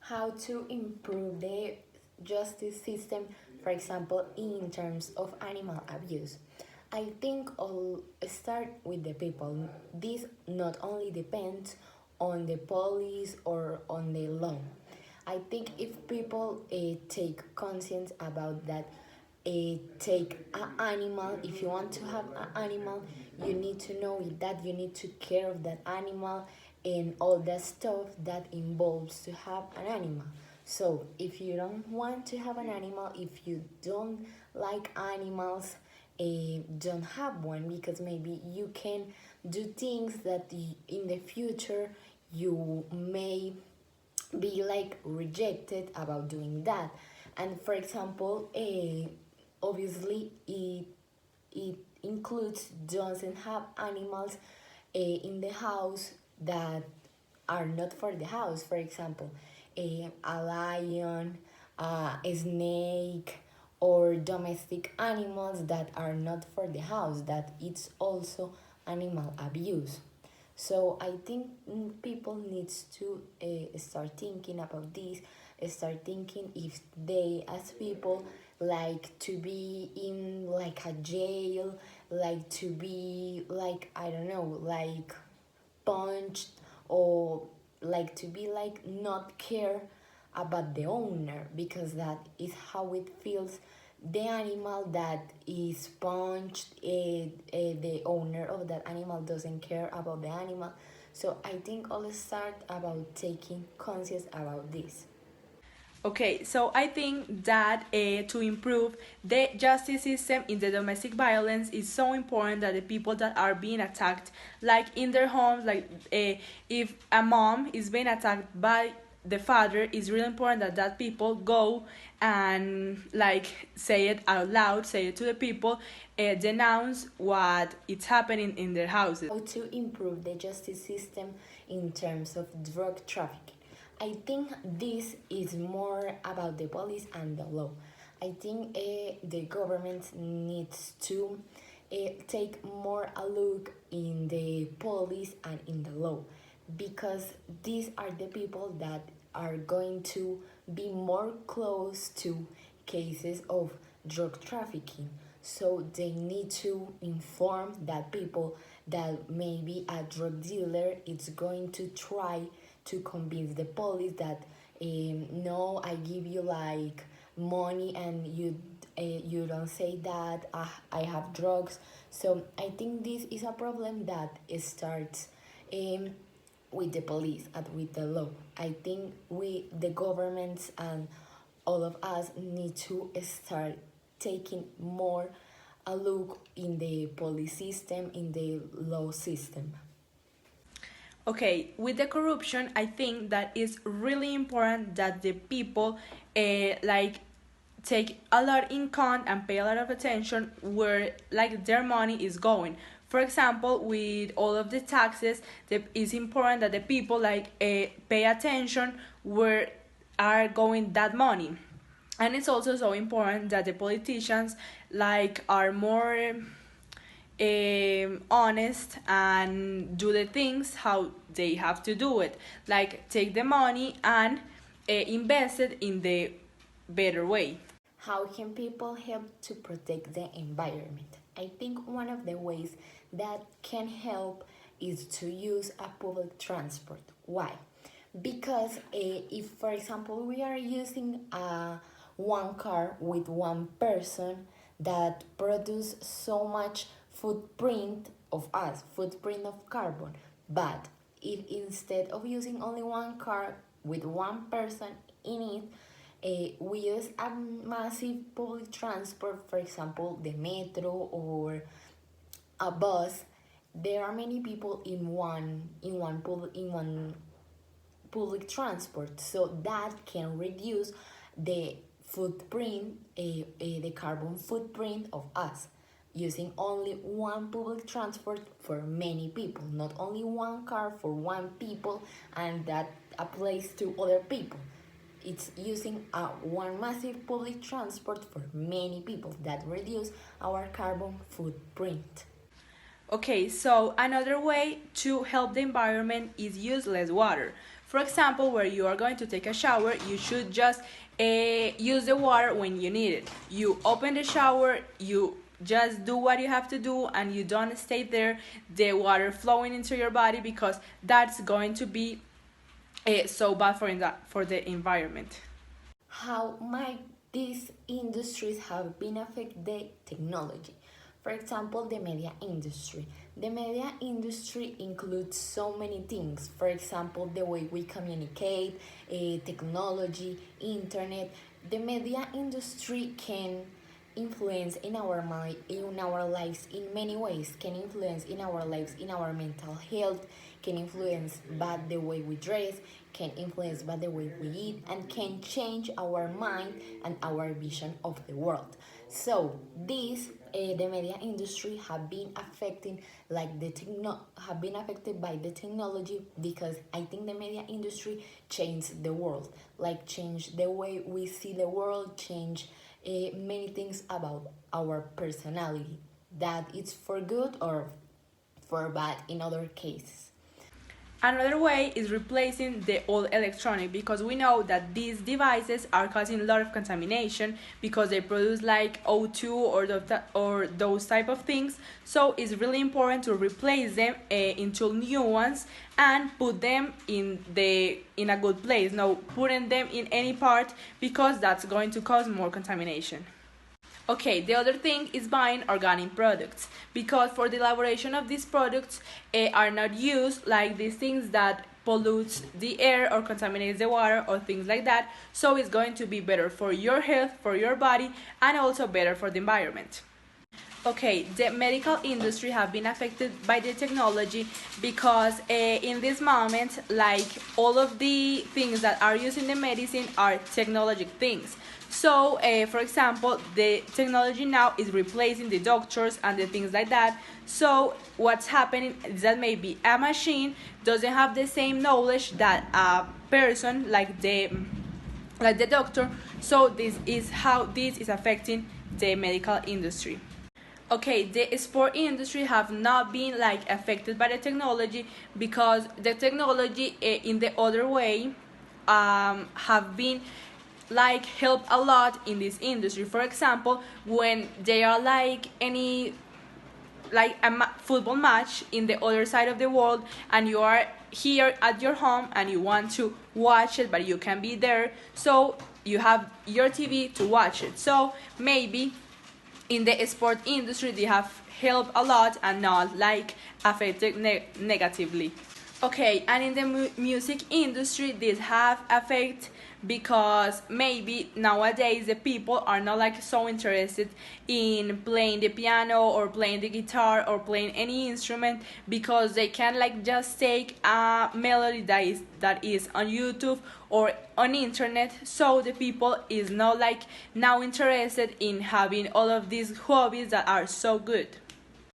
how to improve the justice system, for example, in terms of animal abuse. I think I'll start with the people. This not only depends on the police or on the law. I think if people take conscience about that, take an animal, if you want to have an animal, you need to know that you need to care of that animal and all the stuff that involves to have an animal. So if you don't want to have an animal, if you don't like animals, don't have one, because maybe you can do things that in the future you may be like rejected about doing that. And for example, obviously it includes doesn't have animals in the house that are not for the house. For example, a lion, a snake, or domestic animals that are not for the house, that it's also animal abuse. So I think people needs to start thinking about this, start thinking if they as people like to be in like a jail, like to be like, I don't know, like punched, or like to be like not care about the owner, because that is how it feels. The animal that is punched, the owner of that animal doesn't care about the animal. So I think I'll start about taking conscious about this. Okay, so I think that to improve the justice system in the domestic violence is so important that the people that are being attacked, like in their homes, like if a mom is being attacked by the father, it's really important that people go and like say it out loud, say it to the people, denounce what is happening in their houses. How to improve the justice system in terms of drug trafficking. I think this is more about the police and the law. I think the government needs to take more a look in the police and in the law, because these are the people that are going to be more close to cases of drug trafficking. So they need to inform that people that maybe a drug dealer is going to try to convince the police that no, I give you like money and you don't say that I have drugs. So I think this is a problem that starts with the police and with the law. I think we, the governments and all of us, need to start taking more a look in the police system, in the law system. Okay, with the corruption, I think that it's really important that the people like take a lot in count and pay a lot of attention where like their money is going. For example, with all of the taxes, it's important that the people like pay attention where are going that money. And it's also so important that the politicians like are more honest and do the things how they have to do it, like take the money and invest it in the better way. How can people help to protect the environment? I think one of the ways that can help is to use a public transport. Why? Because if, for example, we are using one car with one person, that produce so much footprint of us, footprint of carbon. But if instead of using only one car with one person in it, we use a massive public transport, for example, the metro or a bus, there are many people in one public transport, so that can reduce the footprint, the carbon footprint of us, using only one public transport for many people, not only one car for one people and that applies to other people. It's using one massive public transport for many people that reduce our carbon footprint. Okay, so another way to help the environment is use less water. For example, where you are going to take a shower, you should just use the water when you need it. You open the shower, you just do what you have to do, and you don't stay there, the water flowing into your body, because that's going to be so bad for the environment. How might these industries have been affected the technology? For example, the media industry. The media industry includes so many things. For example, the way we communicate, technology, internet. The media industry can influence in our lives in many ways. Can influence in our lives, in our mental health, can influence by the way we dress, can influence by the way we eat, and can change our mind and our vision of the world. So this the media industry have been affecting have been affected by the technology, because I think the media industry changed the world, like change the way we see the world, change many things about our personality, that it's for good or for bad in other cases. Another way is replacing the old electronic, because we know that these devices are causing a lot of contamination because they produce like O2 or those type of things. So it's really important to replace them into new ones and put them in a good place. No putting them in any part, because that's going to cause more contamination. Okay, the other thing is buying organic products, because for the elaboration of these products are not used like these things that pollutes the air or contaminates the water or things like that. So it's going to be better for your health, for your body, and also better for the environment. Okay, the medical industry have been affected by the technology, because in this moment, like all of the things that are used in the medicine are technologic things. So, for example, the technology now is replacing the doctors and the things like that. So, what's happening is that maybe a machine doesn't have the same knowledge that a person like the doctor. So, this is how this is affecting the medical industry. Okay, the sport industry have not been like affected by the technology, because the technology in the other way have been like help a lot in this industry. For example, when they are like any like football match in the other side of the world, and you are here at your home and you want to watch it but you can be there, so you have your TV to watch it. So maybe in the sport industry they have helped a lot and not like affected negatively. Okay, and in the music industry this have effect, because maybe nowadays the people are not like so interested in playing the piano or playing the guitar or playing any instrument, because they can like just take a melody that is on YouTube or on internet. So the people is not like now interested in having all of these hobbies that are so good.